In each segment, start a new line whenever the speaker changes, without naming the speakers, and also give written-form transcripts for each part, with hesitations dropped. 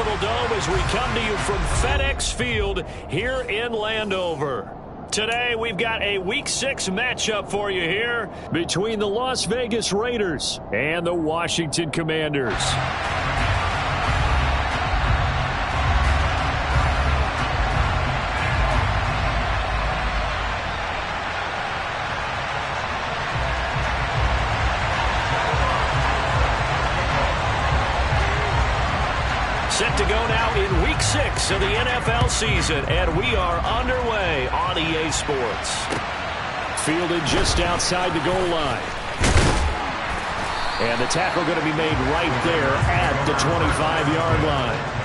Capital Dome as we come to you from FedEx Field here in Landover. Today, we've got a Week 6 matchup for you here between the Las Vegas Raiders and the Washington Commanders. Set to go now in Week 6 of the NFL season, and we are underway on EA Sports. Fielded just outside the goal line. And the tackle going to be made right there at the 25-yard line.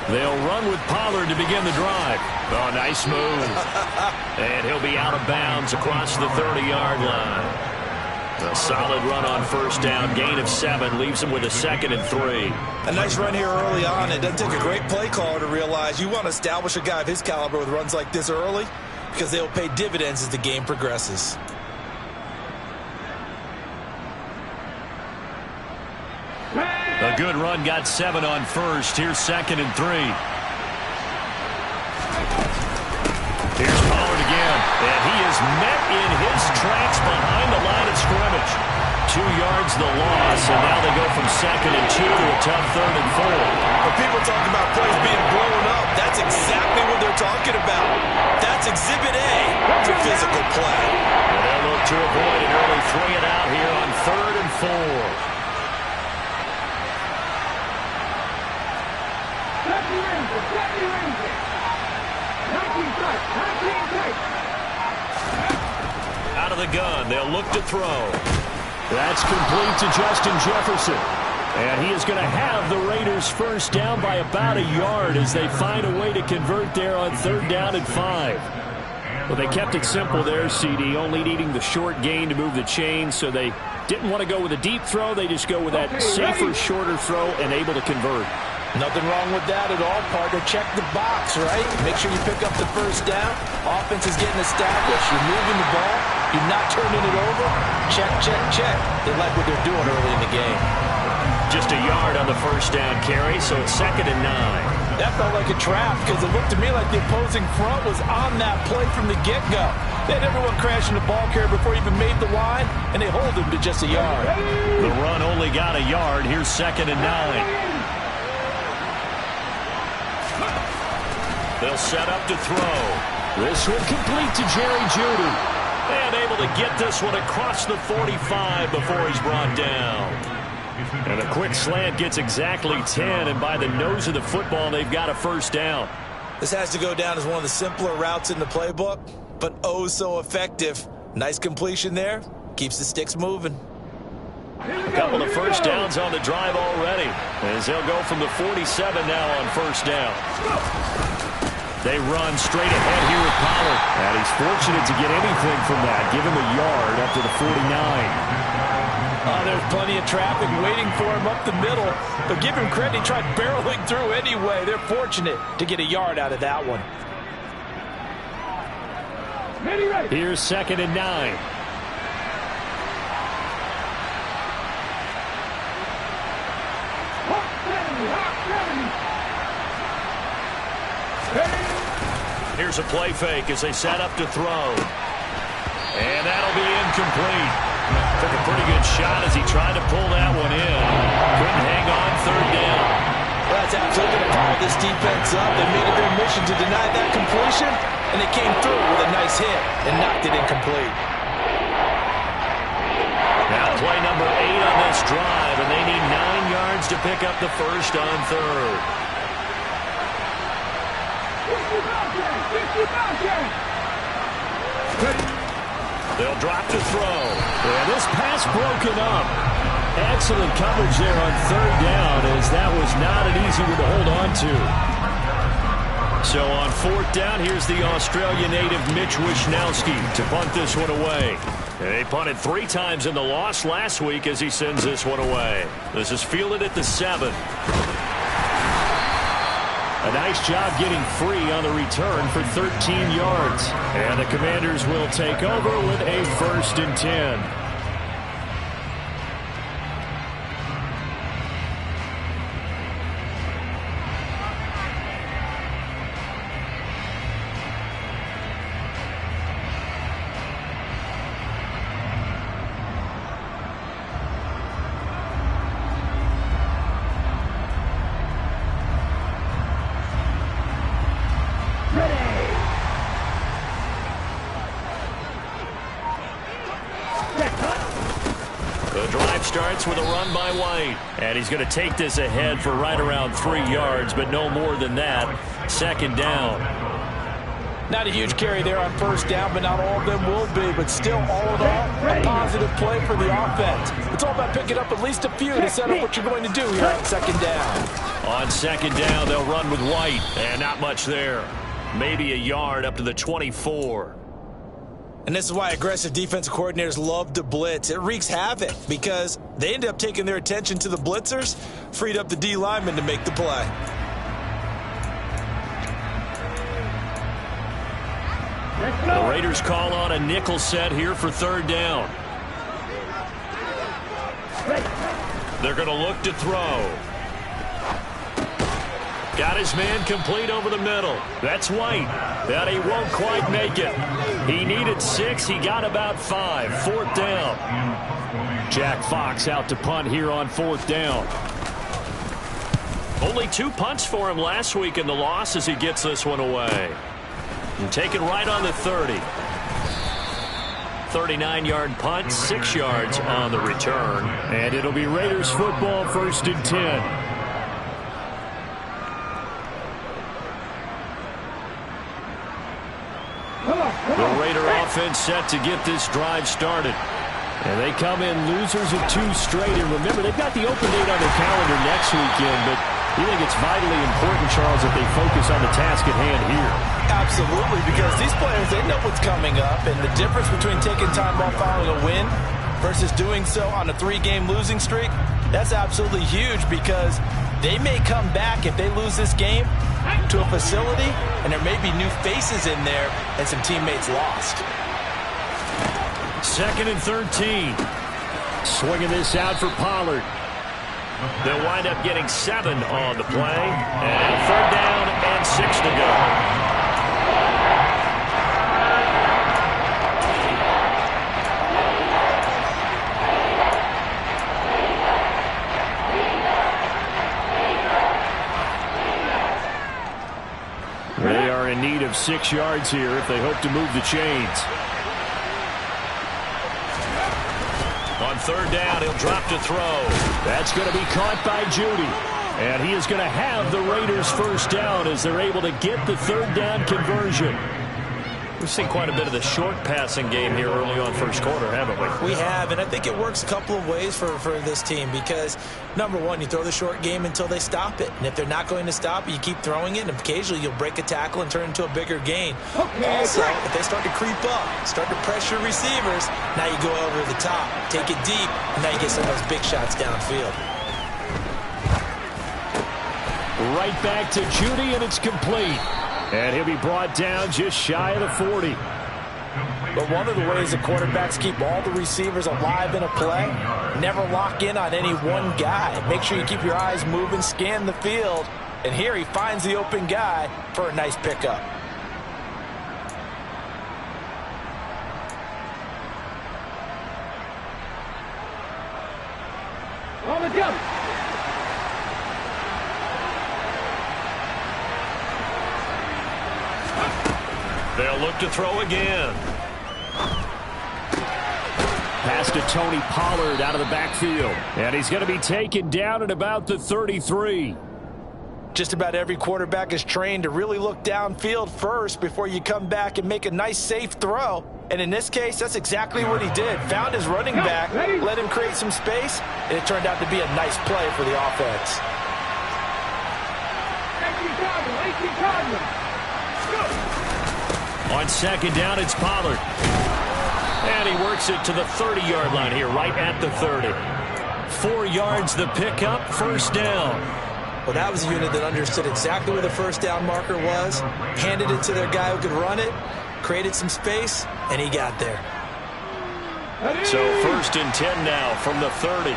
They'll run with Pollard to begin the drive. Oh, nice move. And he'll be out of bounds across the 30-yard line. A solid run on first down. Gain of 7 leaves him with a 2nd and 3.
A nice run here early on. It doesn't take a great play caller to realize you want to establish a guy of his caliber with runs like this early because they'll pay dividends as the game progresses.
A good run, got 7 on first. Here's 2nd and 3. Here's Pollard again, and he is met in his tracks behind the line of scrimmage. 2 yards the loss, and now they go from 2nd and 2 to a tough 3rd and 4.
When people talk about plays being blown up, that's exactly what they're talking about. That's Exhibit A to physical play.
And they'll look to avoid an early 3 and out here on 3rd and 4. Out of the gun, they'll look to throw. That's complete to Justin Jefferson. And he is going to have the Raiders first down by about a yard as they find a way to convert there on 3rd down and 5. Well, they kept it simple there, CD, only needing the short gain to move the chains, so they didn't want to go with a deep throw. They just go with that safer, shorter throw and able to convert.
Nothing wrong with that at all, partner. Check the box, right? Make sure you pick up the first down. Offense is getting established. You're moving the ball. You're not turning it over. Check, check, check. They like what they're doing early in the game.
Just a yard on the first down carry, so it's 2nd and 9.
That felt like a trap because it looked to me like the opposing front was on that play from the get-go. They had everyone crashing the ball carrier before he even made the line, and they hold him to just a yard.
The run only got a yard. Here's 2nd and 9. They'll set up to throw. This one complete to Jerry Jeudy. And able to get this one across the 45 before he's brought down. And a quick slant gets exactly 10, and by the nose of the football, they've got a first down.
This has to go down as one of the simpler routes in the playbook, but oh so effective. Nice completion there. Keeps the sticks moving.
A couple of first downs on the drive already, as they'll go from the 47 now on first down. They run straight ahead here with Pollard. And he's fortunate to get anything from that. Give him a yard up to the 49.
There's plenty of traffic waiting for him up the middle. But give him credit, he tried barreling through anyway. They're fortunate to get a yard out of that one.
Here's 2nd and 9. Here's a play fake as they set up to throw. And that'll be incomplete. Took a pretty good shot as he tried to pull that one in. Couldn't hang on 3rd down.
Well, that's absolutely going to follow this defense up. They made it their mission to deny that completion, and they came through with a nice hit and knocked it incomplete.
Now play number 8 on this drive, and they need 9 yards to pick up the first on 3rd. They'll drop to throw. And this pass broken up. Excellent coverage there on third down, as that was not an easy one to hold on to. So on fourth down, here's the Australian native Mitch Wishnowsky to punt this one away. They punted 3 times in the loss last week as he sends this one away. This is fielded at the 7. A nice job getting free on the return for 13 yards. And the Commanders will take over with a 1st and 10. Starts with a run by White. And he's going to take this ahead for right around 3 yards, but no more than that. 2nd down.
Not a huge carry there on 1st down, but not all of them will be. But still, all in all, a positive play for the offense. It's all about picking up at least a few to set up what you're going to do here on 2nd down.
On 2nd down, they'll run with White. And not much there. Maybe a yard up to the 24.
And this is why aggressive defensive coordinators love to blitz. It wreaks havoc because they end up taking their attention to the blitzers, freed up the D lineman to make the play.
The Raiders call on a nickel set here for 3rd down. They're going to look to throw. Got his man complete over the middle. That's White. But he won't quite make it. He needed 6. He got about 5. 4th down. Jack Fox out to punt here on 4th down. Only 2 punts for him last week in the loss as he gets this one away. And taken right on the 30. 39-yard punt, 6 yards on the return. And it'll be Raiders football, 1st and 10. The Raider offense set to get this drive started. And they come in losers of 2 straight. And remember, they've got the open date on their calendar next weekend, but you think it's vitally important, Charles, that they focus on the task at hand here?
Absolutely, because these players, they know what's coming up, and the difference between taking time off following a win versus doing so on a 3-game losing streak, that's absolutely huge because they may come back if they lose this game to a facility, and there may be new faces in there and some teammates lost.
2nd and 13. Swinging this out for Pollard. They'll wind up getting 7 on the play. And 3rd down and 6 to go. They are in need of 6 yards here if they hope to move the chains. On 3rd down, he'll drop to throw. That's going to be caught by Judy. And he is going to have the Raiders 1st down as they're able to get the 3rd down conversion. We've seen quite a bit of the short passing game here early on 1st quarter, haven't we?
We have, and I think it works a couple of ways for this team because, number one, you throw the short game until they stop it. And if they're not going to stop it, you keep throwing it, and occasionally you'll break a tackle and turn it into a bigger gain. Also, if they start to creep up, start to pressure receivers, now you go over the top, take it deep, and now you get some of those big shots downfield.
Right back to Judy, and it's complete. And he'll be brought down just shy of the 40.
But one of the ways the quarterbacks keep all the receivers alive in a play, never lock in on any one guy. Make sure you keep your eyes moving, scan the field. And here he finds the open guy for a nice pickup.
On the jump.
They'll look to throw again. Pass to Tony Pollard out of the backfield. And he's going to be taken down at about the 33.
Just about every quarterback is trained to really look downfield first before you come back and make a nice safe throw. And in this case, that's exactly what he did. Found his running back, let him create some space, and it turned out to be a nice play for the offense.
On second down, it's Pollard. And he works it to the 30-yard line here, right at the 30. 4 yards the pickup, first down.
Well, that was a unit that understood exactly where the first down marker was, handed it to their guy who could run it, created some space, and he got there.
So first and 10 now from the 30.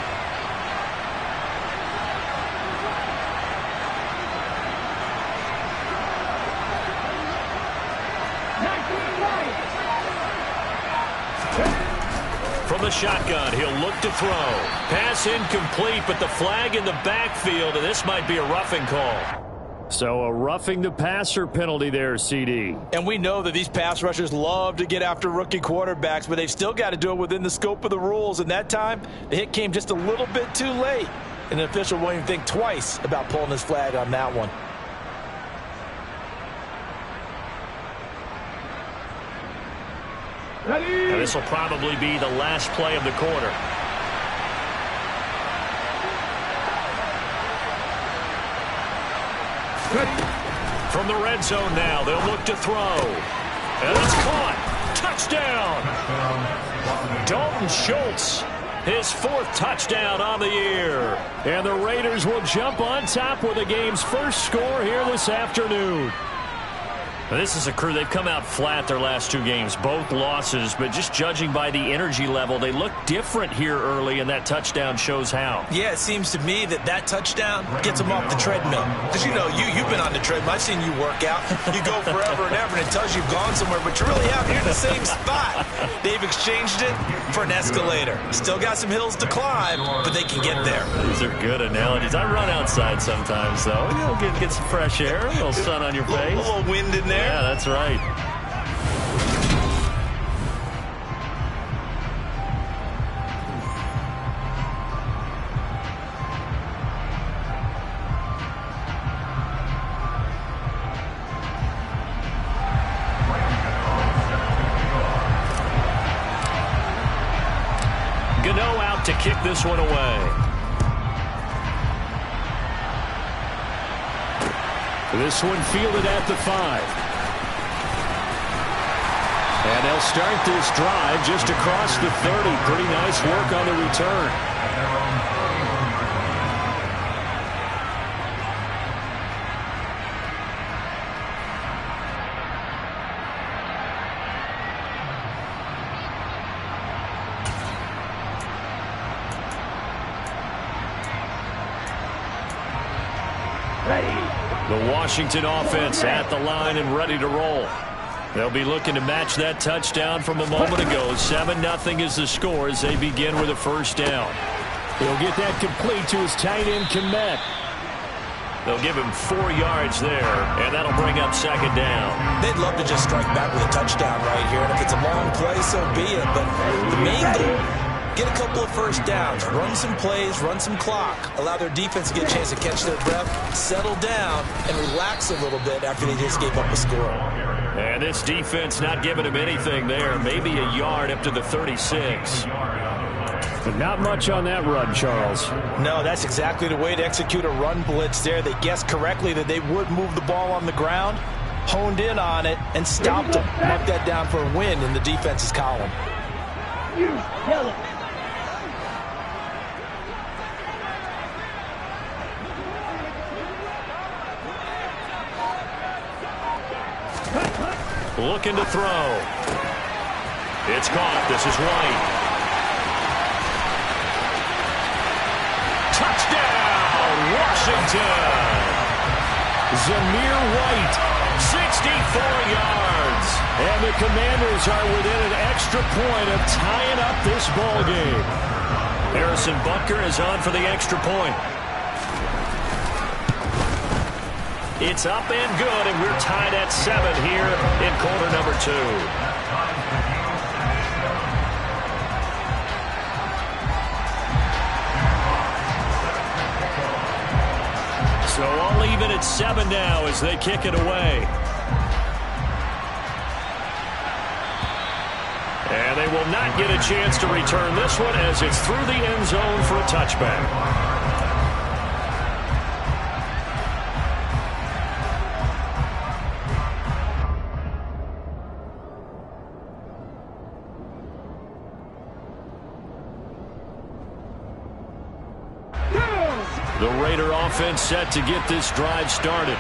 From the shotgun, he'll look to throw. Pass incomplete, but the flag in the backfield, and this might be a roughing call. So a roughing the passer penalty there, CD.
And we know that these pass rushers love to get after rookie quarterbacks, but they've still got to do it within the scope of the rules. And that time, the hit came just a little bit too late. And the official won't even think twice about pulling his flag on that one.
And this will probably be the last play of the quarter. From the red zone now, they'll look to throw. And it's caught. Touchdown. Dalton Schultz, his 4th touchdown on the year. And the Raiders will jump on top with the game's first score here this afternoon. This is a crew, they've come out flat their last 2 games, both losses, but just judging by the energy level, they look different here early, and that touchdown shows how.
Yeah, it seems to me that touchdown gets them off the treadmill. Because, you know, you've been on the treadmill. I've seen you work out. You go forever and ever, and it tells you you've gone somewhere, but you're really out here in the same spot. They've exchanged it for an escalator. Still got some hills to climb, but they can get there.
These are good analogies. I run outside sometimes, though. You'll get some fresh air, a little sun on your face.
A little wind in there.
Yeah, that's right. Gano out to kick this one away. This one fielded at the 5. And they'll start this drive just across the 30. Pretty nice work on the return. The Washington offense at the line and ready to roll. They'll be looking to match that touchdown from a moment ago. 7-0 is the score as they begin with a first down. He'll get that complete to his tight end, Kmet. They'll give him 4 yards there, and that'll bring up second down.
They'd love to just strike back with a touchdown right here, and if it's a long play, so be it. But the main goal, get a couple of first downs, run some plays, run some clock, allow their defense to get a chance to catch their breath, settle down, and relax a little bit after they just gave up a score.
And this defense not giving him anything there. Maybe a yard up to the 36. But not much on that run, Charles.
No, that's exactly the way to execute a run blitz there. They guessed correctly that they would move the ball on the ground, honed in on it, and stopped them. Mark that down for a win in the defense's column.
Looking to throw. It's caught. This is White. Touchdown, Washington. Zamir White, 64 yards. And the Commanders are within an extra point of tying up this ball game. Harrison Butker is on for the extra point. It's up and good, and we're tied at 7 here in quarter number 2. So all even at 7 now as they kick it away. they will not get a chance to return this one as it's through the end zone for a touchback. The Raider offense set to get this drive started.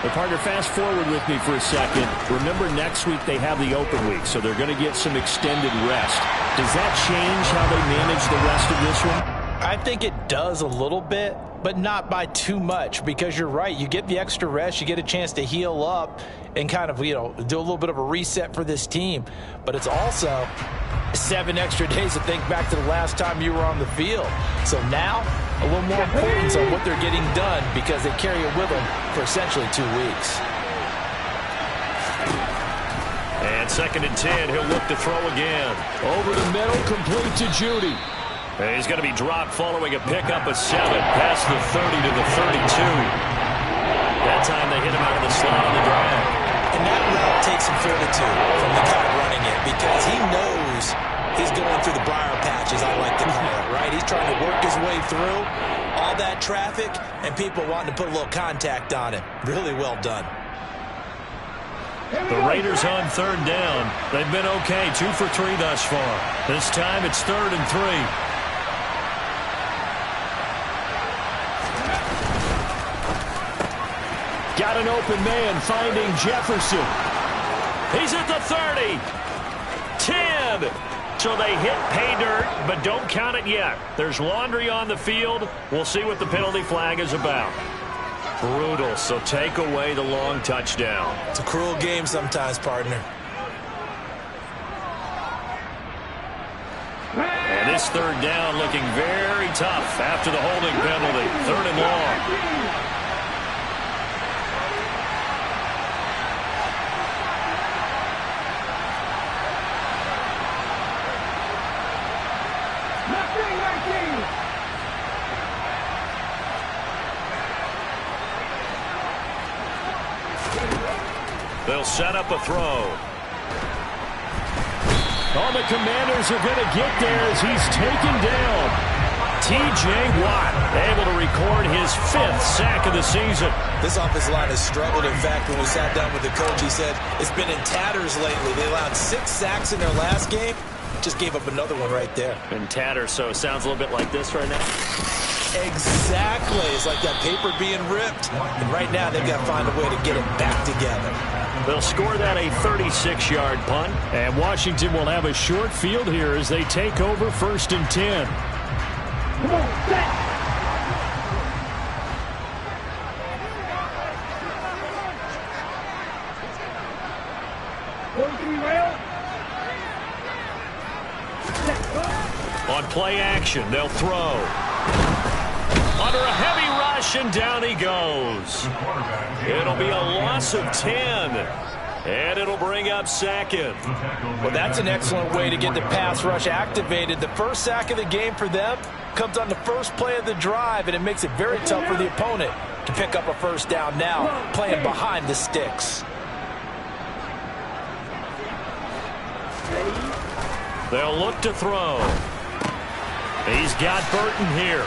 But partner, fast forward with me for a second. Remember, next week they have the open week, so they're going to get some extended rest. Does that change how they manage the rest of this one?
I think it does a little bit, but not by too much, because you're right. You get the extra rest, you get a chance to heal up and kind of, do a little bit of a reset for this team. But it's also 7 extra days to think back to the last time you were on the field. So now, a little more importance on what they're getting done because they carry it with them for essentially 2 weeks.
And 2nd and 10, he'll look to throw again. Over the middle, complete to Judy. And he's going to be dropped following a pickup of 7, past the 30 to the 32. That time they hit him out of the slot on the drag.
And that route takes some fortitude from the guy running it because he knows he's going through the briar patches, I like to call it, right? He's trying to work his way through all that traffic and people wanting to put a little contact on it. Really well done.
The Raiders on 3rd down. They've been okay, 2 for 3 thus far. This time it's 3rd and 3. Got an open man finding Jefferson. He's at the 30. 10. So they hit pay dirt, but don't count it yet. There's laundry on the field. We'll see what the penalty flag is about. Brutal, so take away the long touchdown.
It's a cruel game sometimes, partner.
And this 3rd down looking very tough after the holding penalty. 3rd and long. They'll set up a throw.
All the Commanders are going to get there as he's taken down.
T.J. Watt able to record his 5th sack of the season.
This offensive line has struggled. In fact, when we sat down with the coach, he said it's been in tatters lately. They allowed 6 sacks in their last game. Just gave up another one right there.
In tatters, so it sounds a little bit like this right now.
Exactly. It's like that paper being ripped. And right now, they've got to find a way to get it back together.
They'll score that a 36-yard punt.
And Washington will have a short field here as they take over 1st and 10. Come on, set.
On play action, they'll throw. Under a heavy rush, and down he goes. It'll be a loss of 10. And it'll bring up 2nd.
Well, that's an excellent way to get the pass rush activated. The first sack of the game for them comes on the first play of the drive, and it makes it very tough for the opponent to pick up a 1st down now, playing behind the sticks.
They'll look to throw. He's got Burton here.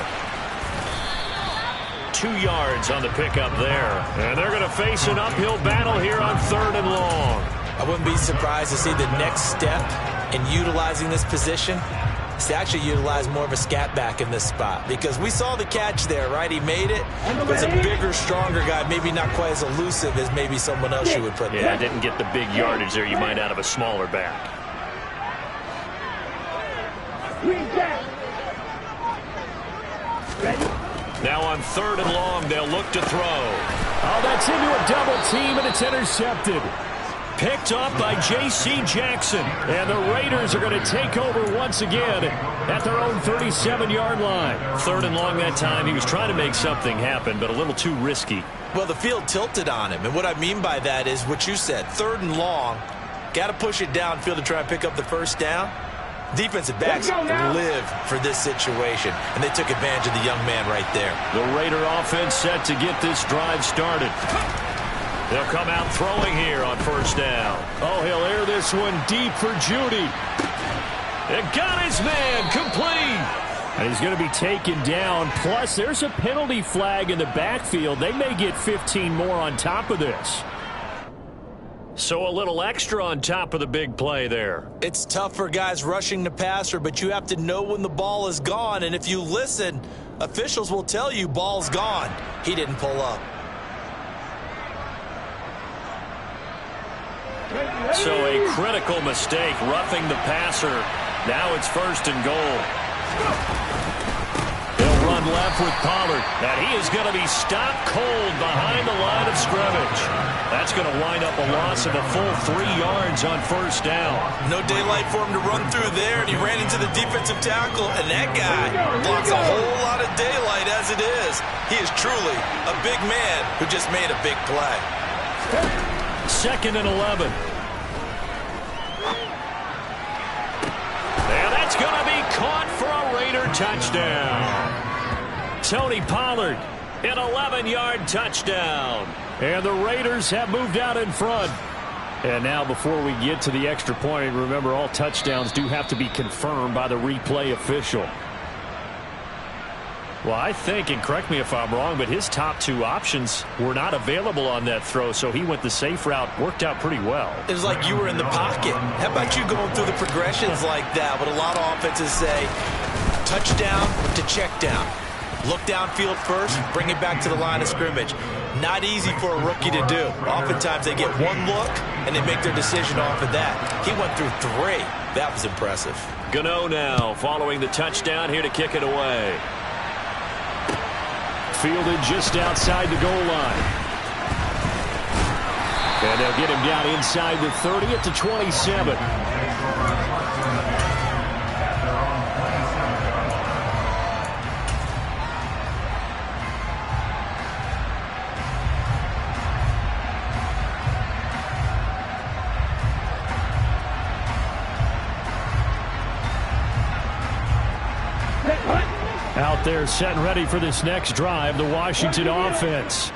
2 yards on the pickup there. And they're going to face an uphill battle here on 3rd and long.
I wouldn't be surprised to see the next step in utilizing this position is to actually utilize more of a scat back in this spot. Because we saw the catch there, right? He made it. But it's a bigger, stronger guy, maybe not quite as elusive as maybe someone else you would put there.
Yeah, didn't get the big yardage there you might out of a smaller back. Now on 3rd and long, they'll look to throw.
Oh, that's into a double team, and it's intercepted.
Picked off by J.C. Jackson.
And the Raiders are going to take over once again at their own 37-yard line.
3rd and long that time. He was trying to make something happen, but a little too risky.
Well, the field tilted on him. And what I mean by that is what you said. 3rd and long. Got to push it downfield to try and pick up the 1st down. Defensive backs live for this situation, and they took advantage of the young man right there.
The Raider offense set to get this drive started. They'll come out throwing here on 1st down.
Oh, he'll air this one deep for Judy.
It got his man complete.
And he's going to be taken down. Plus, there's a penalty flag in the backfield. They may get 15 more on top of this.
So a little extra on top of the big play there.
It's tough for guys rushing the passer, but you have to know when the ball is gone. And if you listen, officials will tell you ball's gone. He didn't pull up.
So a critical mistake, roughing the passer. Now it's 1st and goal. They'll run left with Pollard, and he is going to be stopped cold behind the line of scrimmage. That's going to wind up a loss of a full 3 yards on 1st down.
No daylight for him to run through there, and he ran into the defensive tackle, and that guy blocks a whole lot of daylight as it is. He is truly a big man who just made a big play.
2nd and 11. And that's going to be caught for a Raider touchdown. Tony Pollard, an 11-yard touchdown. And the Raiders have moved out in front. And now before we get to the extra point, remember all touchdowns do have to be confirmed by the replay official. Well, I think, and correct me if I'm wrong, but his top 2 options were not available on that throw, so he went the safe route. Worked out pretty well.
It was like you were in the pocket. How about you going through the progressions like that? What a lot of offenses say, touchdown to check down. Look downfield first, bring it back to the line of scrimmage. Not easy for a rookie to do. Oftentimes they get one look, and they make their decision off of that. He went through 3. That was impressive.
Gano now following the touchdown here to kick it away. Fielded just outside the goal line. And they'll get him down inside the 30 at the 27. Out there set and ready for this next drive, the Washington offense.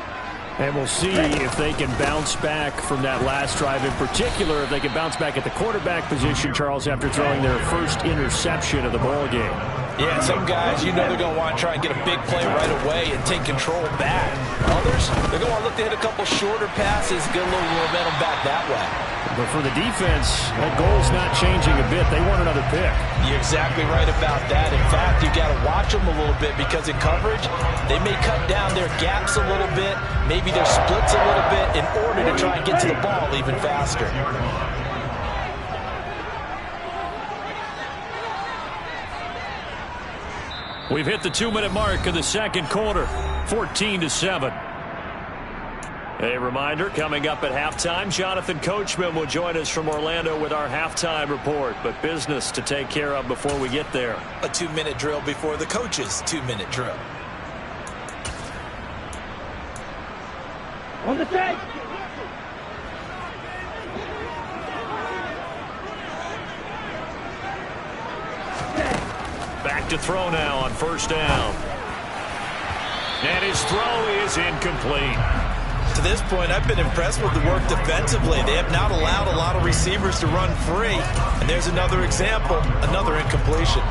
And we'll see if they can bounce back from that last drive, in particular, if they can bounce back at the quarterback position, Charles, after throwing their first interception of the ball game.
Yeah, some guys, you know they're going to want to try and get a big play right away and take control back. Others, they're going to want to look to hit a couple shorter passes, get a little momentum back that way.
But for the defense, that goal's not changing a bit. They want another pick.
You're exactly right about that. In fact, you got to watch them a little bit because in coverage, they may cut down their gaps a little bit, maybe their splits a little bit in order to try and get to the ball even faster.
We've hit the 2-minute mark of the second quarter, 14-7. A reminder, coming up at halftime, Jonathan Coachman will join us from Orlando with our halftime report, but business to take care of before we get there.
A 2-minute drill before the coach's 2-minute drill.
On the take.
Back to throw now on 1st down. And his throw is incomplete.
To this point, I've been impressed with the work defensively. They have not allowed a lot of receivers to run free. And there's another example, another incompletion.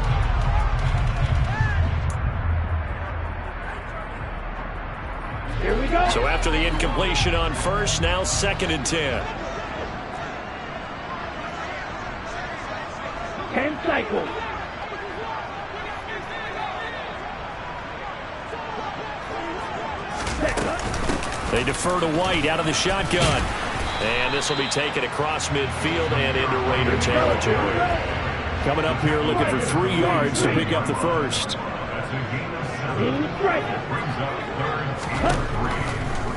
Here we go.
So after the incompletion on 1st, now 2nd and 10.
10 cycles.
They defer to White out of the shotgun. And this will be taken across midfield and into Raider territory. Coming up here looking for 3 yards to pick up the first.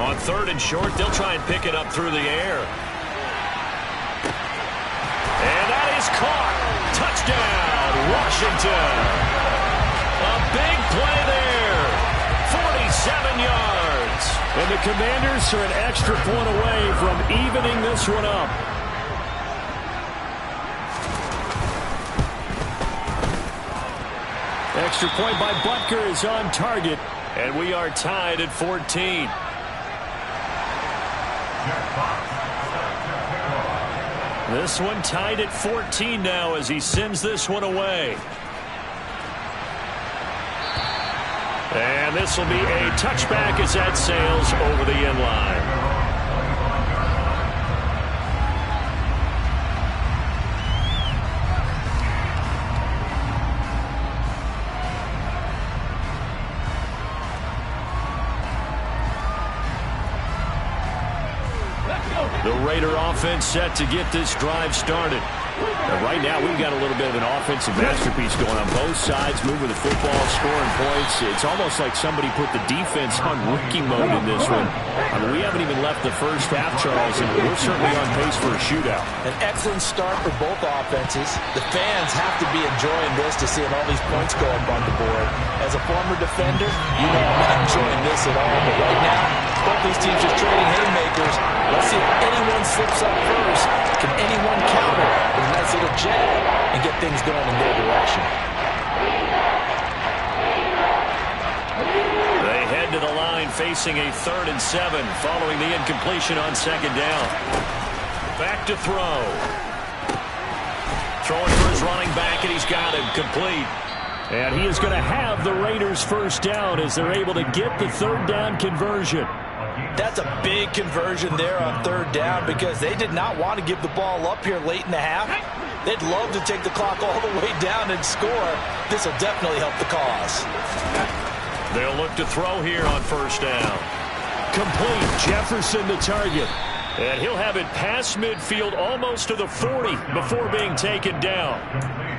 On 3rd and short, they'll try and pick it up through the air. And that is caught. Touchdown, Washington. A big play there. 47 yards. And the Commanders are an extra point away from evening this one up. Extra point by Butker is on target. And we are tied at 14. This one tied at 14 now as he sends this one away. And this will be a touchback as that sails over the end line. The Raider offense set to get this drive started. And right now, we've got a little bit of an offensive masterpiece going on both sides, moving the football, scoring points. It's almost like somebody put the defense on rookie mode in this one. I mean, we haven't even left the first half, Charles, and we're certainly on pace for a shootout.
An excellent start for both offenses. The fans have to be enjoying this to seeing all these points go up on the board. As a former defender, you know I'm not enjoying this at all. But right now, both these teams just trading haymakers. Let's see if anyone slips up first. Can anyone counter with a nice little jab and get things going in their direction?
They head to the line facing a 3rd and 7 following the incompletion on 2nd down. Back to throw. Throwing for his running back, and he's got him complete. And he is going to have the Raiders first down as they're able to get the 3rd down conversion.
That's a big conversion there on 3rd down because they did not want to give the ball up here late in the half. They'd love to take the clock all the way down and score. This will definitely help the cause.
They'll look to throw here on 1st down. Complete. Jefferson the target. And he'll have it past midfield almost to the 40 before being taken down.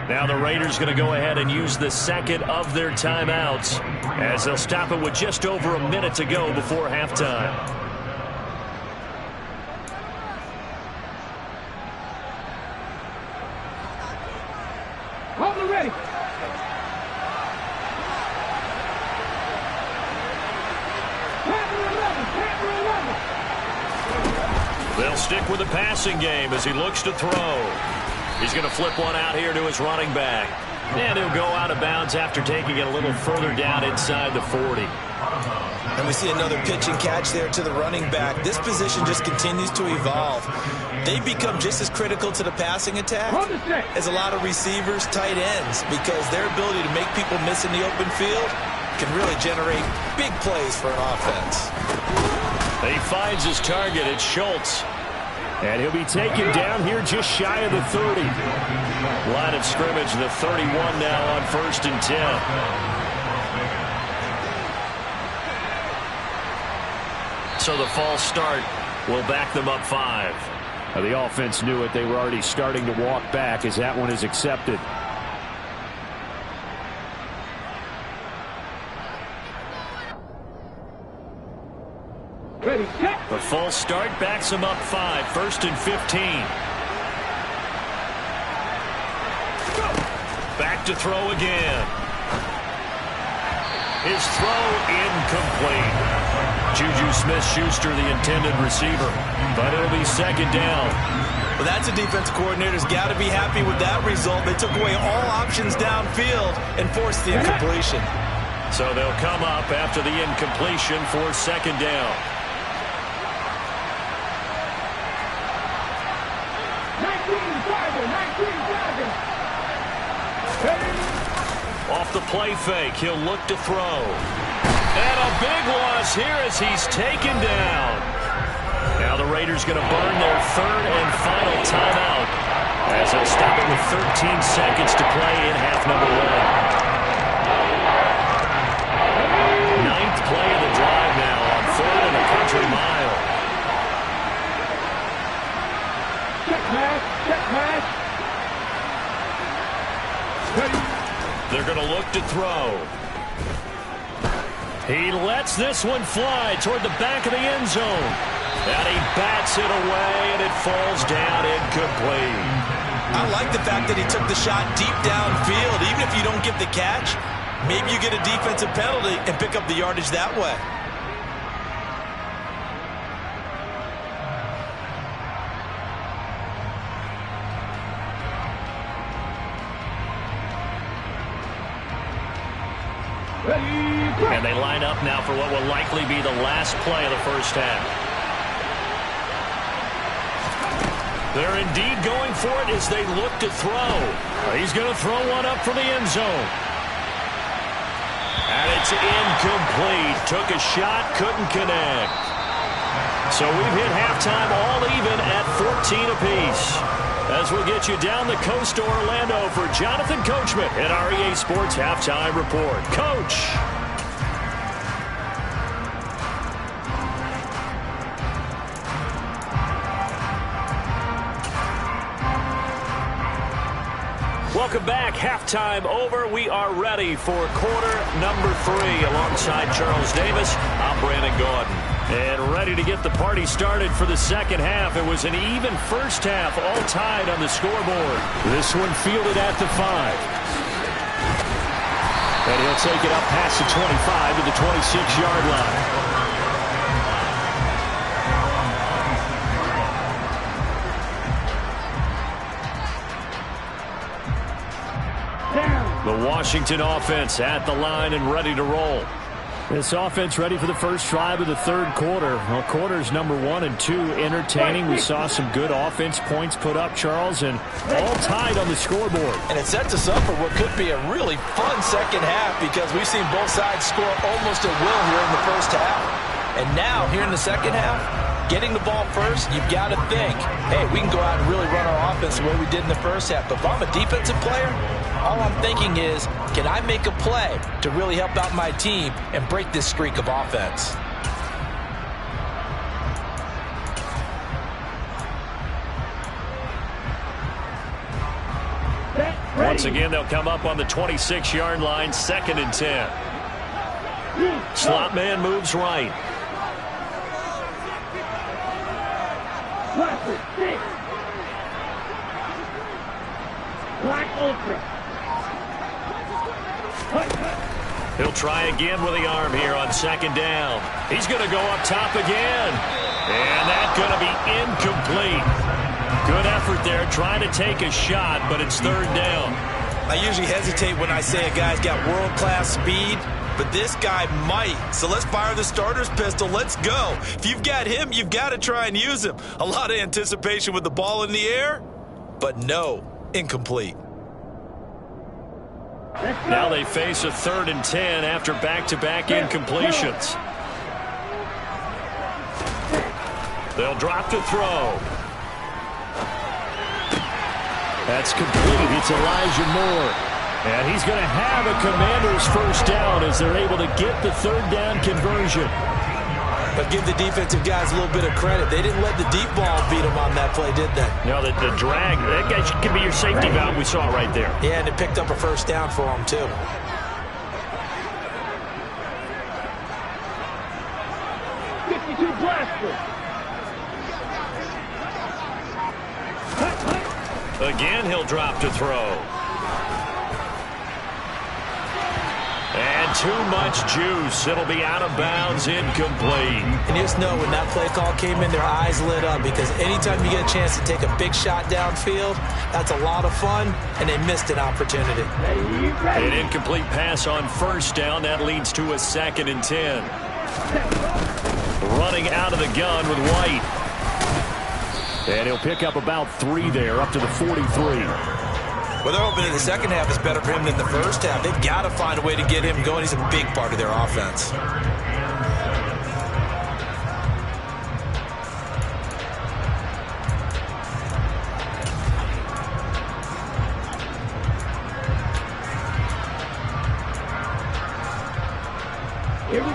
Now the Raiders going to go ahead and use the 2nd of their timeouts as they'll stop it with just over a minute to go before halftime.
Hold it ready.
They'll stick with the passing game as he looks to throw. He's going to flip one out here to his running back. And he'll go out of bounds after taking it a little further down inside the 40.
And we see another pitch and catch there to the running back. This position just continues to evolve. They become just as critical to the passing attack as a lot of receivers, tight ends, because their ability to make people miss in the open field can really generate big plays for an offense.
He finds his target. It's Schultz. And he'll be taken down here just shy of the 30. Line of scrimmage, the 31 now on 1st and 10. So the false start will back them up 5. The offense knew it. They were already starting to walk back as that one is accepted.
Ready, set.
The false start backs them up 5. 1st and 15. Back to throw again. His throw incomplete. Juju Smith-Schuster, the intended receiver. But it'll be 2nd down.
Well, that's a defense coordinator's got to be happy with that result. They took away all options downfield and forced the incompletion.
So they'll come up after the incompletion for 2nd down.
19-5.
Off the play fake, he'll look to throw. And a big loss here as he's taken down. Now the Raiders going to burn their 3rd and final timeout as they'll stop it with 13 seconds to play in half number 1. 9th play of the drive now on 3rd and a country mile.
Check pass. Check pass.
They're going to look to throw. He lets this one fly toward the back of the end zone. And he bats it away, and it falls down incomplete.
I like the fact that he took the shot deep downfield. Even if you don't get the catch, maybe you get a defensive penalty and pick up the yardage that way.
And they line up now for what will likely be the last play of the first half. They're indeed going for it as they look to throw. He's going to throw one up for the end zone. And it's incomplete. Took a shot, couldn't connect. So we've hit halftime all even at 14 apiece. As we get you down the coast to Orlando for Jonathan Coachman at our EA Sports Halftime Report. Coach. Welcome back. Halftime over. We are ready for quarter number 3. Alongside Charles Davis, I'm Brandon Gaudin. And ready to get the party started for the second half. It was an even first half, all tied on the scoreboard. This one fielded at the 5. And he'll take it up past the 25 to the 26-yard line. The Washington offense at the line and ready to roll. This offense ready for the first drive of the third quarter. Well, quarters number 1 and 2 entertaining. We saw some good offense points put up, Charles, and all tied on the scoreboard.
And it sets us up for what could be a really fun second half because we've seen both sides score almost at will here in the first half. And now, here in the second half, getting the ball first, you've got to think, hey, we can go out and really run our offense the way we did in the first half. But if I'm a defensive player, all I'm thinking is, can I make a play to really help out my team and break this streak of offense?
Once again, they'll come up on the 26-yard line, 2nd and 10. Slot man moves right.
Black Ultra.
He'll try again with the arm here on 2nd down. He's going to go up top again. And that's going to be incomplete. Good effort there, trying to take a shot, but it's 3rd down.
I usually hesitate when I say a guy's got world-class speed, but this guy might. So let's fire the starter's pistol. Let's go. If you've got him, you've got to try and use him. A lot of anticipation with the ball in the air, but no, incomplete.
Now they face a 3rd and 10 after back-to-back incompletions. They'll drop to throw. That's complete. It's Elijah Moore. And he's going to have a Commander's first down as they're able to get the 3rd down conversion.
But give the defensive guys a little bit of credit. They didn't let the deep ball beat them on that play, did they?
No, the drag, that guy could be your safety valve. We saw it right there.
Yeah, and it picked up a first down for them, too.
Again, he'll drop to throw. And too much juice. It'll be out of bounds, incomplete.
And you just know when that play call came in, their eyes lit up because anytime you get a chance to take a big shot downfield, that's a lot of fun, and they missed an opportunity.
An incomplete pass on 1st down. That leads to a 2nd and 10. Running out of the gun with White. And he'll pick up about 3 there, up to the 43.
Well, they're hoping in the second half is better for him than the first half. They've got to find a way to get him going. He's a big part of their offense.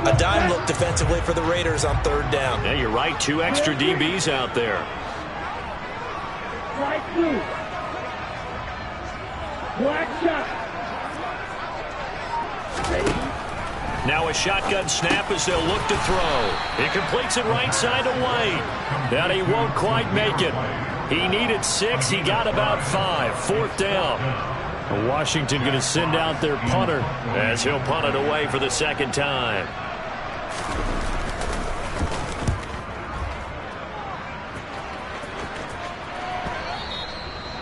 A dime look defensively for the Raiders on 3rd down.
Yeah, you're right. 2 extra DBs out there.
Black blue. Black shot.
Now a shotgun snap as they'll look to throw. He completes it right side to White. And he won't quite make it. He needed 6. He got about 5. 4th down. Washington going to send out their punter as he'll punt it away for the 2nd time.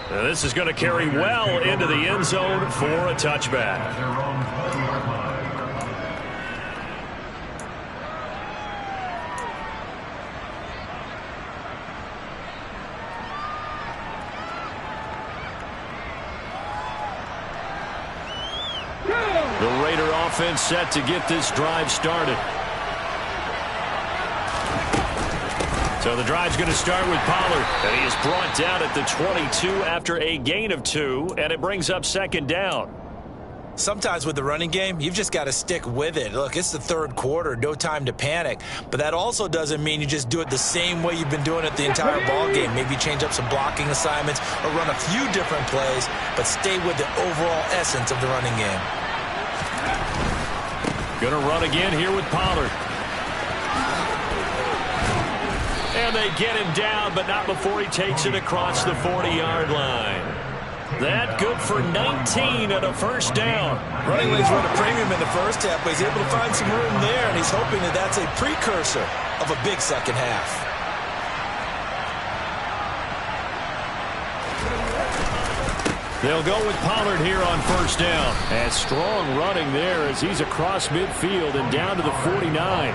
Now this is going to carry well into the end zone for a touchback. offense set to get this drive started. So the drive's going to start with Pollard, and he is brought down at the 22 after a gain of 2, and it brings up second down.
Sometimes with the running game, you've just got to stick with it. Look, it's the third quarter, no time to panic. But that also doesn't mean you just do it the same way you've been doing it the entire ball game. Maybe change up some blocking assignments or run a few different plays, but stay with the overall essence of the running game.
Going to run again here with Pollard. And they get him down, but not before he takes it across the 40-yard line. That good for 19 and a first down.
Running lanes run a premium in the first half, but he's able to find some room there, and he's hoping that that's a precursor of a big second half.
They'll go with Pollard here on first down. And strong running there as he's across midfield and down to the 49.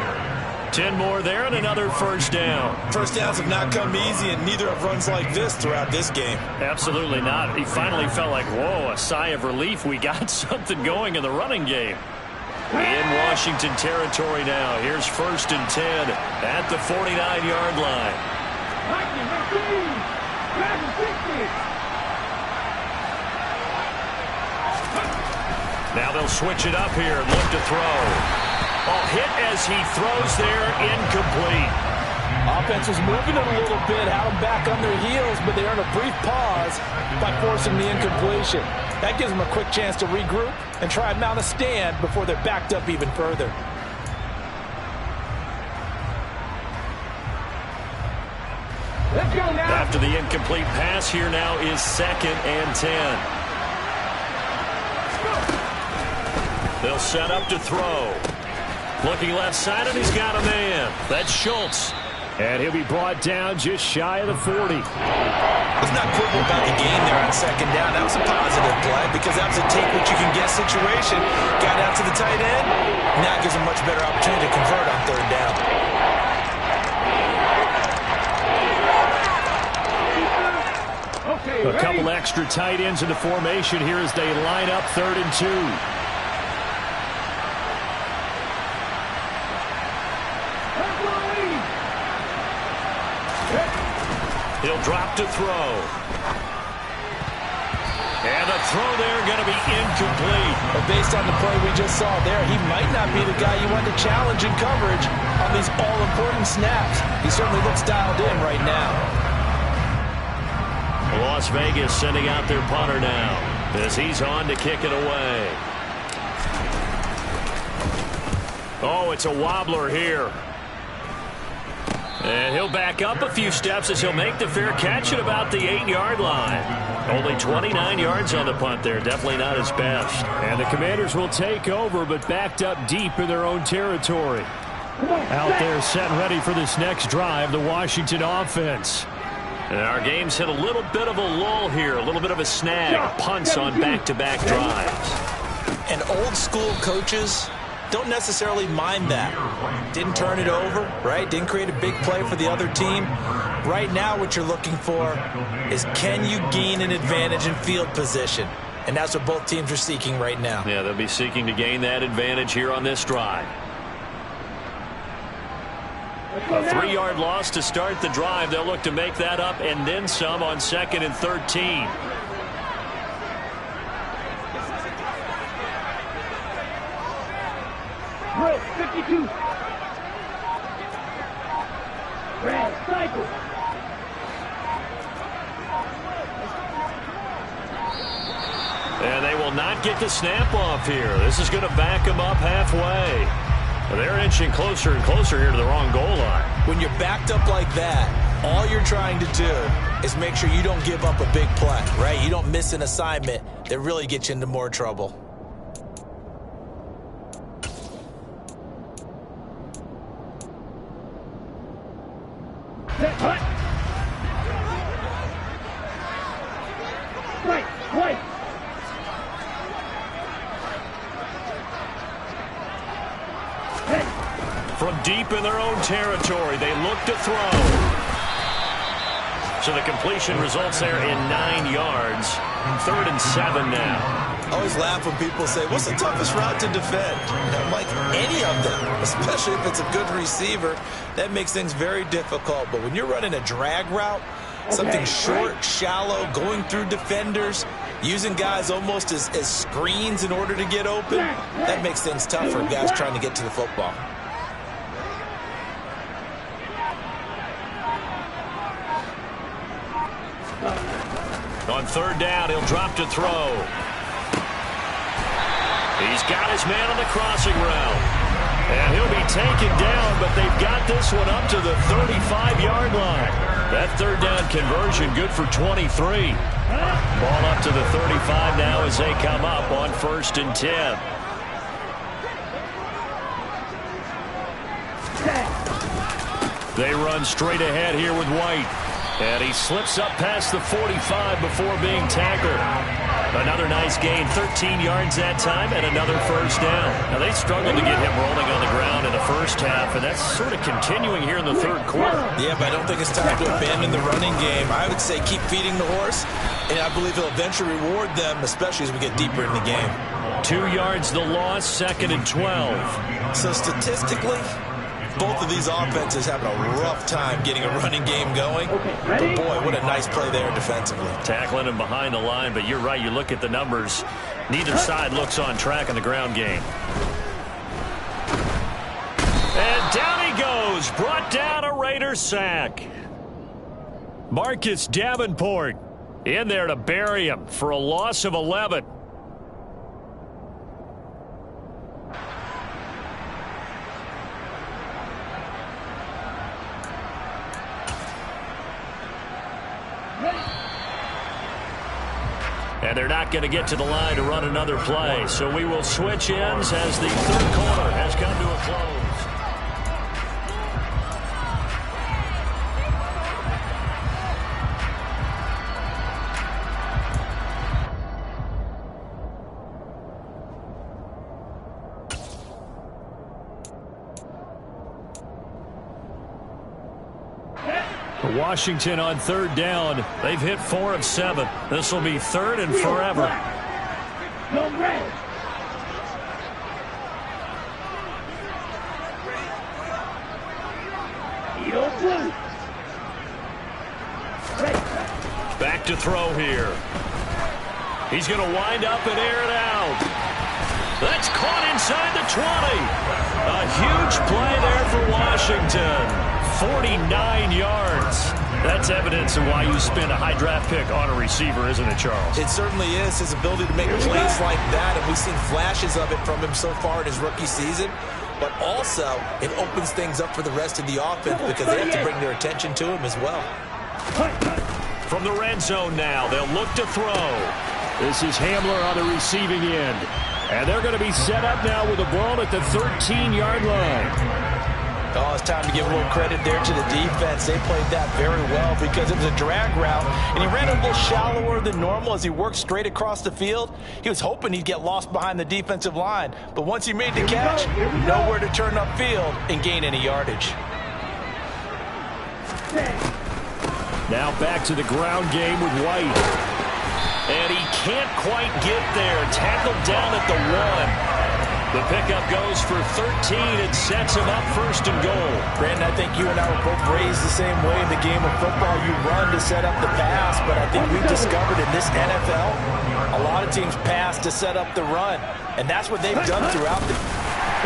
10 more there and another first down.
First downs have not come easy, and neither have runs like this throughout this game.
Absolutely not. He finally felt like, whoa, a sigh of relief. We got something going in the running game. In Washington territory now. Here's first and 10 at the 49-yard line. Now they'll switch it up here and look to throw. Oh, hit as he throws there, incomplete.
Offense was moving it a little bit, had them back on their heels, but they earned a brief pause by forcing the incompletion. That gives them a quick chance to regroup and try and mount a stand before they're backed up even further.
Let's go now.
After the incomplete pass, here now is second and 10. They'll set up to throw. Looking left side, and he's got a man. That's Schultz. And he'll be brought down just shy of the 40.
Let's not quibble about the gain there on second down. That was a positive play because that was a take-what-you-can-get situation. Got out to the tight end. Now gives him a much better opportunity to convert on third down.
A couple extra tight ends in the formation here as they line up third and 2. He'll drop to throw. And the throw there going to be incomplete.
But based on the play we just saw there, he might not be the guy you want to challenge in coverage on these all-important snaps. He certainly looks dialed in right now.
Las Vegas sending out their punter now as he's on to kick it away. Oh, it's a wobbler here. And he'll back up a few steps as he'll make the fair catch at about the 8-yard line. Only 29 yards on the punt there. Definitely not his best. And the Commanders will take over, but backed up deep in their own territory. Out there set and ready for this next drive, the Washington offense. And our game's hit a little bit of a lull here, a little bit of a snag. Punts on back-to-back drives.
And old-school coaches don't necessarily mind that. Didn't turn it over, right? Didn't create a big play for the other team. Right now what you're looking for is, can you gain an advantage in field position? And that's what both teams are seeking right now.
Yeah, they'll be seeking to gain that advantage here on this drive. A 3-yard loss to start the drive. They'll look to make that up and then some on second and 13.
Red 52. Red cycle.
And they will not get the snap off here. This is going to back them up halfway. They're inching closer and closer here to the wrong goal line.
When you're backed up like that, all you're trying to do is make sure you don't give up a big play, right? You don't miss an assignment that really gets you into more trouble.
Set, hut. Right, right.
From deep in their own territory, they look to throw. So the completion results there in 9 yards. 3rd and 7 now.
always laugh when people say, what's the toughest route to defend? And I'm like, any of them, especially if it's a good receiver. That makes things very difficult. But when you're running a drag route, something short, shallow, going through defenders, using guys almost as screens in order to get open, that makes things tough for guys trying to get to the football.
On third down, he'll drop to throw. He's got his man on the crossing route. And he'll be taken down, but they've got this one up to the 35-yard line. That third down conversion good for 23. Ball up to the 35 now as they come up on 1st and 10. They run straight ahead here with White. And he slips up past the 45 before being tackled. Another nice gain, 13 yards that time, and another first down. Now, they struggled to get him rolling on the ground in the first half, and that's sort of continuing here in the third quarter.
Yeah, but I don't think it's time to abandon the running game. I would say keep feeding the horse, and I believe he'll eventually reward them, especially as we get deeper in the game.
2 yards the loss, 2nd and 12.
So statistically, both of these offenses having a rough time getting a running game going. But boy, what a nice play there defensively.
Tackling him behind the line, but you're right. You look at the numbers. Neither side looks on track in the ground game. And down he goes. Brought down a Raider sack. Marcus Davenport in there to bury him for a loss of 11. And they're not going to get to the line to run another play. So we will switch ends as the third quarter has come to a close. Washington on third down. They've hit 4 of 7. This will be 3rd and forever. Back to throw here. He's going to wind up and air it out. That's caught inside the 20. A huge play there for Washington. 49 yards. That's evidence of why you spend a high draft pick on a receiver, isn't it, Charles?
It certainly is. His ability to make plays like that, and we've seen flashes of it from him so far in his rookie season. But also, it opens things up for the rest of the offense because they have to bring their attention to him as well.
From the red zone now, they'll look to throw. This is Hamler on the receiving end. And they're going to be set up now with the ball at the 13-yard line.
Oh, it's time to give a little credit there to the defense. They played that very well because it was a drag route, and he ran a little shallower than normal as he worked straight across the field. He was hoping he'd get lost behind the defensive line, but once he made the catch, nowhere to turn upfield and gain any yardage.
Now back to the ground game with White. And he can't quite get there. Tackled down at the 1. The pickup goes for 13 and sets him up 1st and goal.
Brandon, I think you and I were both raised the same way in the game of football. You run to set up the pass, but I think we've discovered in this NFL, a lot of teams pass to set up the run, and that's what they've done throughout the...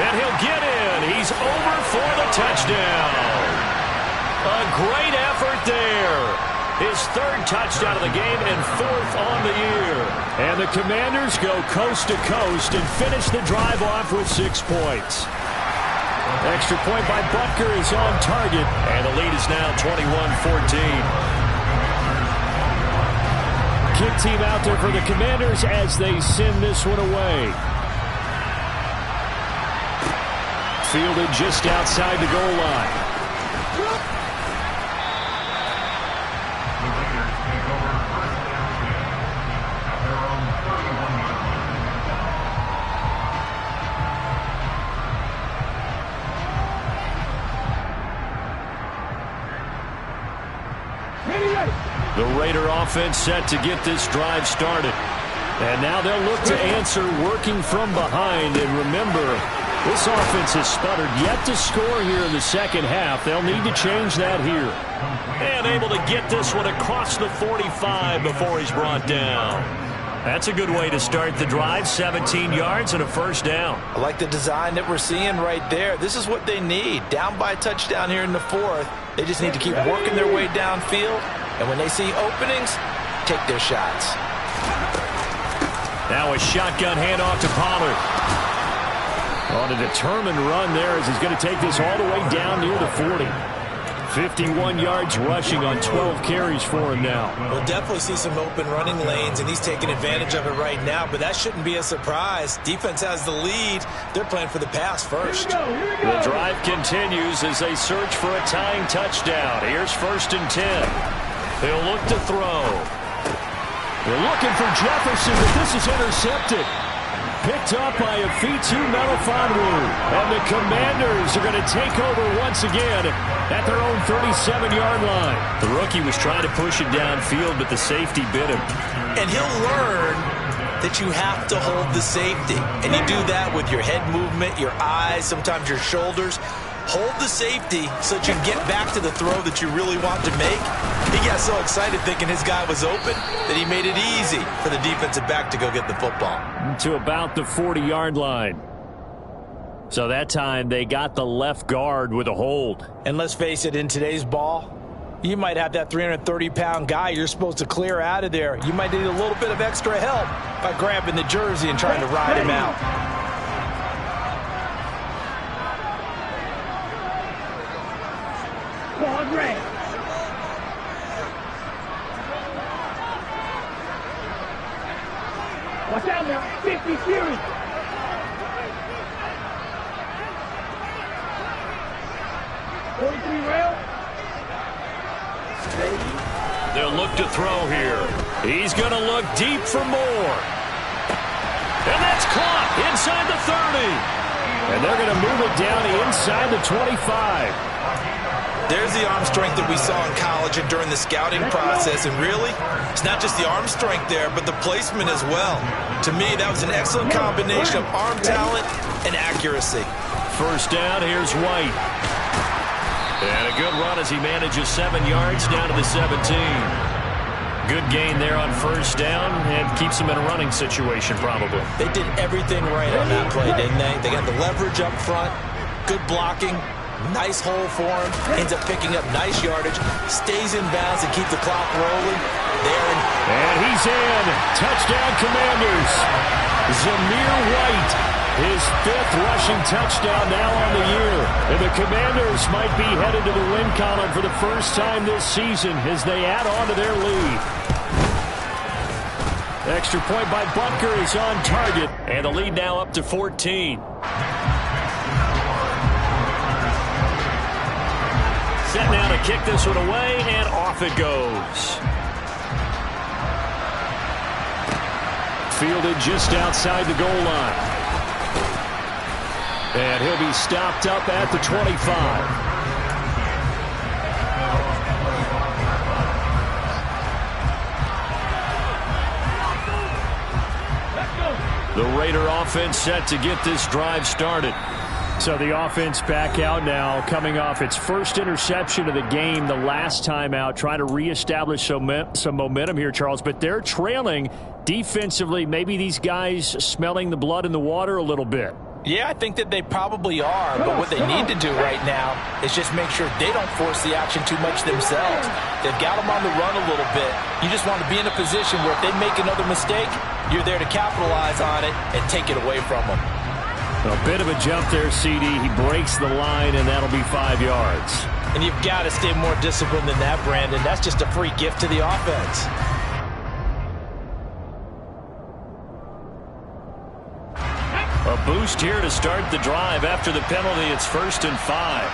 And he'll get in. He's over for the touchdown. A great effort there. His 3rd touchdown of the game and 4th on the year. And the Commanders go coast to coast and finish the drive off with 6 points. Extra point by Butker is on target, and the lead is now 21-14. Kick team out there for the Commanders as they send this one away. Fielded just outside the goal line. The Raider offense set to get this drive started. And now they'll look to answer working from behind. And remember, this offense has sputtered yet to score here in the second half. They'll need to change that here. And able to get this one across the 45 before he's brought down. That's a good way to start the drive. 17 yards and a first down.
I like the design that we're seeing right there. This is what they need. Down by a touchdown here in the fourth. They just need to keep working their way downfield. And when they see openings, take their shots.
Now a shotgun handoff to Pollard. On a determined run there as he's going to take this all the way down near the 40. 51 yards rushing on 12 carries for him now.
We'll definitely see some open running lanes, and he's taking advantage of it right now, but that shouldn't be a surprise. Defense has the lead. They're playing for the pass first.
Here we go.
The drive continues as they search for a tying touchdown. Here's 1st and 10. They'll look to throw. They're looking for Jefferson, but this is intercepted. Picked up by Afitu Melifonwu. And the Commanders are going to take over once again at their own 37-yard line. The rookie was trying to push it downfield, but the safety bit him.
And he'll learn that you have to hold the safety. And you do that with your head movement, your eyes, sometimes your shoulders. Hold the safety so that you can get back to the throw that you really want to make. He got so excited thinking his guy was open that he made it easy for the defensive back to go get the football.
To about the 40-yard line. So that time they got the left guard with a hold.
And let's face it, in today's ball, you might have that 330-pound guy you're supposed to clear out of there. You might need a little bit of extra help by grabbing the jersey and trying to ride him out.
Quad red. Watch out now. 50 Fury.
They'll look to throw here. He's going to look deep for more. And that's caught inside the 30. And they're going to move it down inside the 25.
There's the arm strength that we saw in college and during the scouting process. And really, it's not just the arm strength there, but the placement as well. To me, that was an excellent combination of arm talent and accuracy.
First down, here's White. And a good run as he manages 7 yards down to the 17. Good gain there on first down and keeps him in a running situation probably.
They did everything right on that play, didn't they? They got the leverage up front, good blocking, nice hole for him, ends up picking up nice yardage, stays in bounds and keep the clock rolling.
And he's in. Touchdown Commanders. Zamir White, his 5th rushing touchdown now on the year. And the Commanders might be headed to the win column for the first time this season as they add on to their lead. Extra point by Butker is on target. And the lead now up to 14. Set now to kick this one away, and off it goes. Fielded just outside the goal line. And he'll be stopped up at the 25. The Raider offense set to get this drive started. So the offense back out now, coming off its first interception of the game the last time out, trying to reestablish some momentum here, Charles. But they're trailing defensively. Maybe these guys smelling the blood in the water a little bit.
Yeah, I think that they probably are, but what they need to do right now is just make sure they don't force the action too much themselves. They've got them on the run a little bit. You just want to be in a position where if they make another mistake, you're there to capitalize on it and take it away from them.
A bit of a jump there, CD. He breaks the line, and that'll be 5 yards.
And you've got to stay more disciplined than that, Brandon. That's just a free gift to the offense.
A boost here to start the drive after the penalty. It's 1st and 5.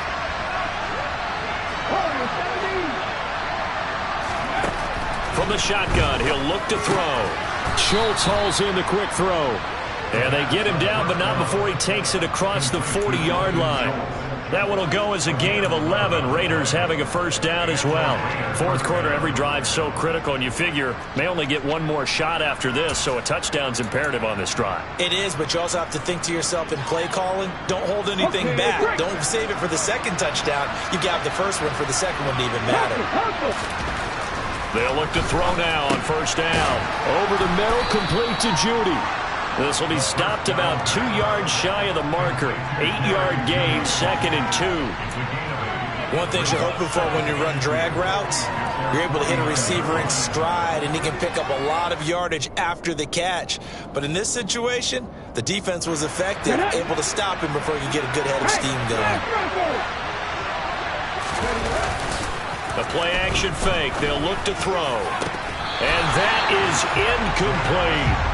From the shotgun, he'll look to throw. Schultz hauls in the quick throw. And they get him down, but not before he takes it across the 40-yard line. That one will go as a gain of 11. Raiders having a first down as well. Fourth quarter, every drive so critical, and you figure may only get one more shot after this, so a touchdown's imperative on this drive.
It is, but you also have to think to yourself in play calling, don't hold anything back. Don't save it for the second touchdown. You got the first one for the second one to even matter.
They'll look to throw now on first down. Over the middle, complete to Judy. This will be stopped about 2 yards shy of the marker. 8-yard gain, 2nd and 2.
One thing you're hoping for when you run drag routes, you're able to hit a receiver in stride, and he can pick up a lot of yardage after the catch. But in this situation, the defense was effective, able to stop him before you get a good head of steam going.
The play-action fake. They'll look to throw. And that is incomplete.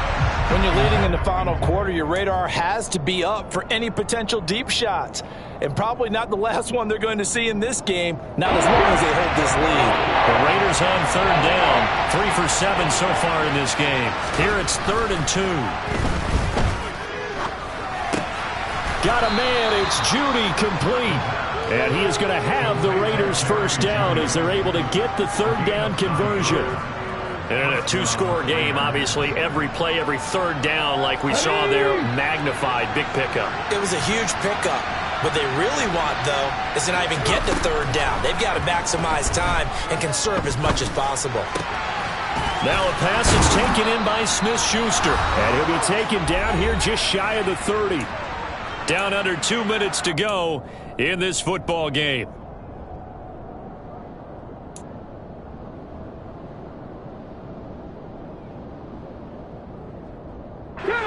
When you're leading in the final quarter, your radar has to be up for any potential deep shots. And probably not the last one they're going to see in this game, not as long as they hold this lead.
The Raiders on third down. 3 for 7 so far in this game. Here it's 3rd and 2. Got a man. It's Judy, complete. And he is going to have the Raiders first down as they're able to get the third down conversion. And a 2-score game, obviously, every play, every third down, like we saw there, magnified, big pickup.
It was a huge pickup. What they really want, though, is to not even get the third down. They've got to maximize time and conserve as much as possible.
Now a pass is taken in by Smith-Schuster. And he'll be taken down here just shy of the 30. Down under 2 minutes to go in this football game.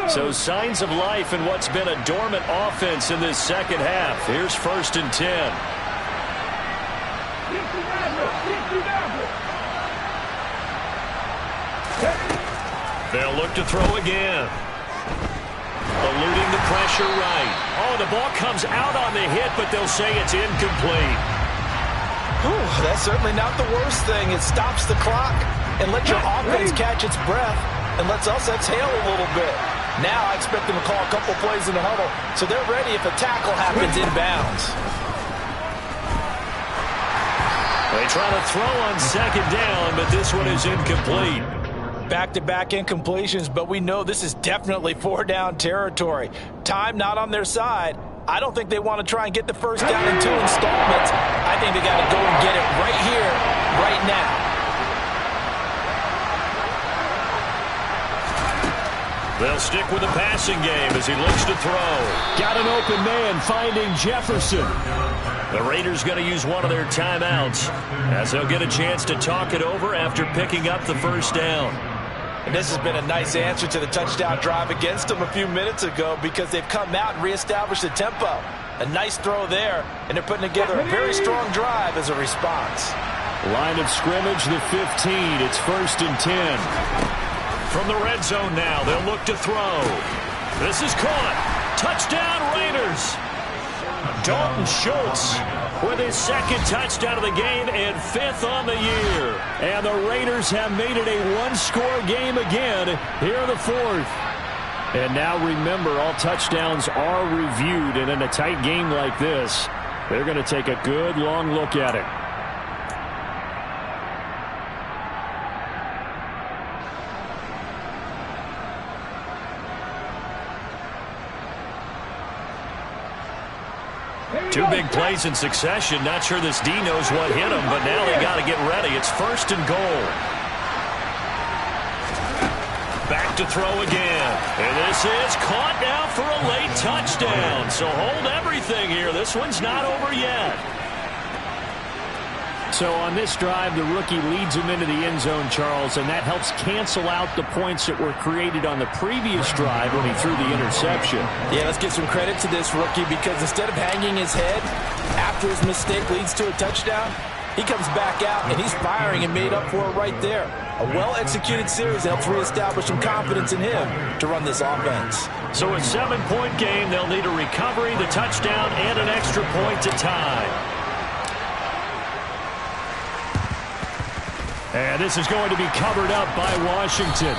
So signs of life in what's been a dormant offense in this second half. Here's 1st and 10. They'll look to throw again. Eluding the pressure right. Oh, the ball comes out on the hit, but they'll say it's incomplete.
Whew, that's certainly not the worst thing. It stops the clock and lets your offense catch its breath and lets us exhale a little bit. Now I expect them to call a couple plays in the huddle, so they're ready if a tackle happens inbounds.
They try to throw on second down, but this one is incomplete.
Back-to-back incompletions, but we know this is definitely 4-down territory. Time not on their side. I don't think they want to try and get the first down in 2 installments. I think they got to go and get it right here, right now.
They'll stick with the passing game as he looks to throw. Got an open man finding Jefferson. The Raiders going to use one of their timeouts as they'll get a chance to talk it over after picking up the first down.
And this has been a nice answer to the touchdown drive against them a few minutes ago because they've come out and reestablished the tempo. A nice throw there, and they're putting together a very strong drive as a response.
Line of scrimmage, the 15. It's 1st and 10. From the red zone now, they'll look to throw. This is caught. Touchdown, Raiders. Dalton Schultz with his 2nd touchdown of the game and 5th on the year. And the Raiders have made it a 1-score game again here in the 4th. And now remember, all touchdowns are reviewed, and in a tight game like this, they're going to take a good long look at it. Two big plays in succession. Not sure this D knows what hit him, but now they got to get ready. It's 1st and goal. Back to throw again. And this is caught now for a late touchdown. So hold everything here. This one's not over yet. So on this drive, the rookie leads him into the end zone, Charles, and that helps cancel out the points that were created on the previous drive when he threw the interception.
Yeah, let's give some credit to this rookie because instead of hanging his head after his mistake leads to a touchdown, he comes back out and he's firing and made up for it right there. A well-executed series helps reestablish some confidence in him to run this offense.
So a 7-point game, they'll need a recovery, the touchdown, and an extra point to tie. And this is going to be covered up by Washington.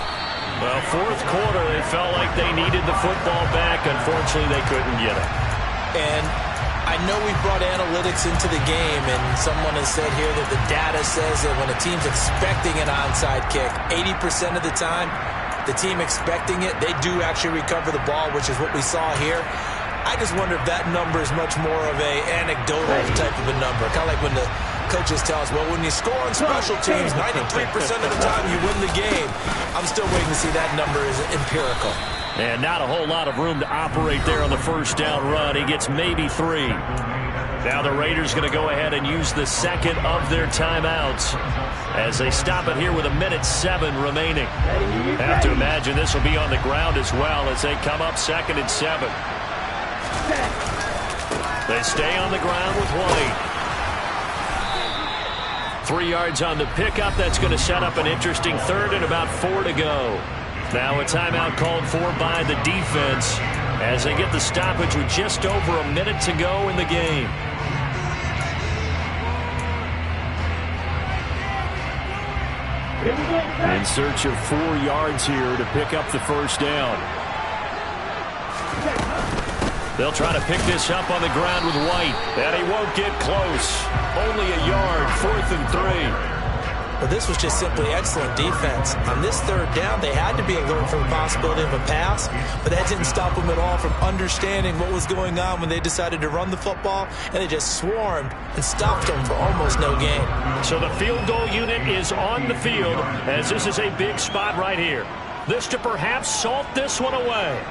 Well, 4th quarter, they felt like they needed the football back. Unfortunately, they couldn't get it.
And I I know we brought analytics into the game, and someone has said here that the data says that when a team's expecting an onside kick, 80% of the time, the team expecting it, they do actually recover the ball, which is what we saw here. I just wonder if that number is much more of a anecdotal type of a number. Kind of like when the coaches tell us, well, when you score on special teams, 93% of the time you win the game. I'm still waiting to see that number is empirical.
And not a whole lot of room to operate there on the first down run. He gets maybe 3. Now the Raiders going to go ahead and use the second of their timeouts as they stop it here with 1:07 remaining. Have to imagine this will be on the ground as well as they come up 2nd and 7. They stay on the ground with White. 3 yards on the pickup. That's going to set up an interesting 3rd and about 4 to go. Now a timeout called for by the defense as they get the stoppage with just over a minute to go in the game. In search of 4 yards here to pick up the first down. They'll try to pick this up on the ground with White. And he won't get close. Only a yard, 4th and 3.
But this was just simply excellent defense. On this 3rd down, they had to be alert for the possibility of a pass, but that didn't stop them at all from understanding what was going on when they decided to run the football, and they just swarmed and stopped them for almost no gain.
So the field goal unit is on the field as this is a big spot right here. This to perhaps salt this one away.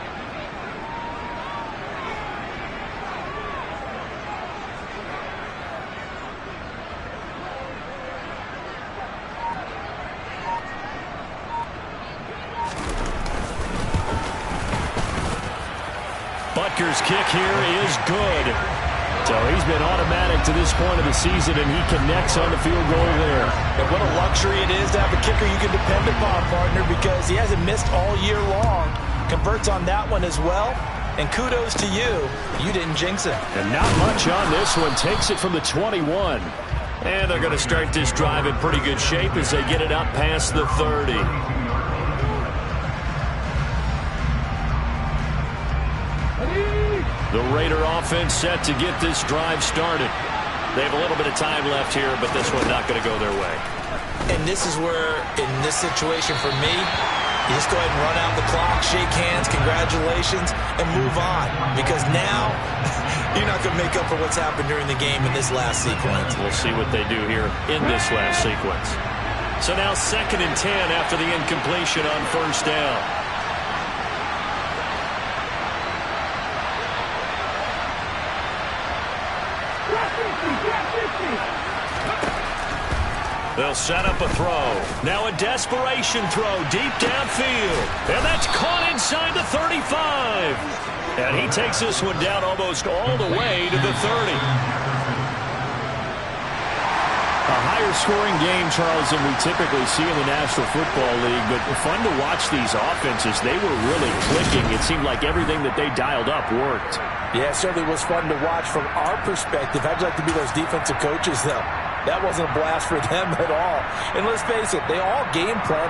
Butker's kick here is good. So he's been automatic to this point of the season, and he connects on the field goal there.
And what a luxury it is to have a kicker you can depend upon, partner, because he hasn't missed all year long. Converts on that one as well. And kudos to you. You didn't jinx it.
And not much on this one. Takes it from the 21. And they're going to start this drive in pretty good shape as they get it up past the 30. The Raider offense set to get this drive started. They have a little bit of time left here, but this one not going to go their way.
And this is where, in this situation for me, you just go ahead and run out the clock, shake hands, congratulations, and move on. Because now, you're not going to make up for what's happened during the game in this last sequence.
We'll see what they do here in this last sequence. So now 2nd and 10 after the incompletion on first down. They'll set up a throw. Now a desperation throw deep downfield. And that's caught inside the 35. And he takes this one down almost all the way to the 30. A higher scoring game, Charles, than we typically see in the National Football League. But fun to watch these offenses. They were really clicking. It seemed like everything that they dialed up worked.
Yeah, it certainly was fun to watch from our perspective. How'd you like to be those defensive coaches, though? That wasn't a blast for them at all. And let's face it, they all game planned.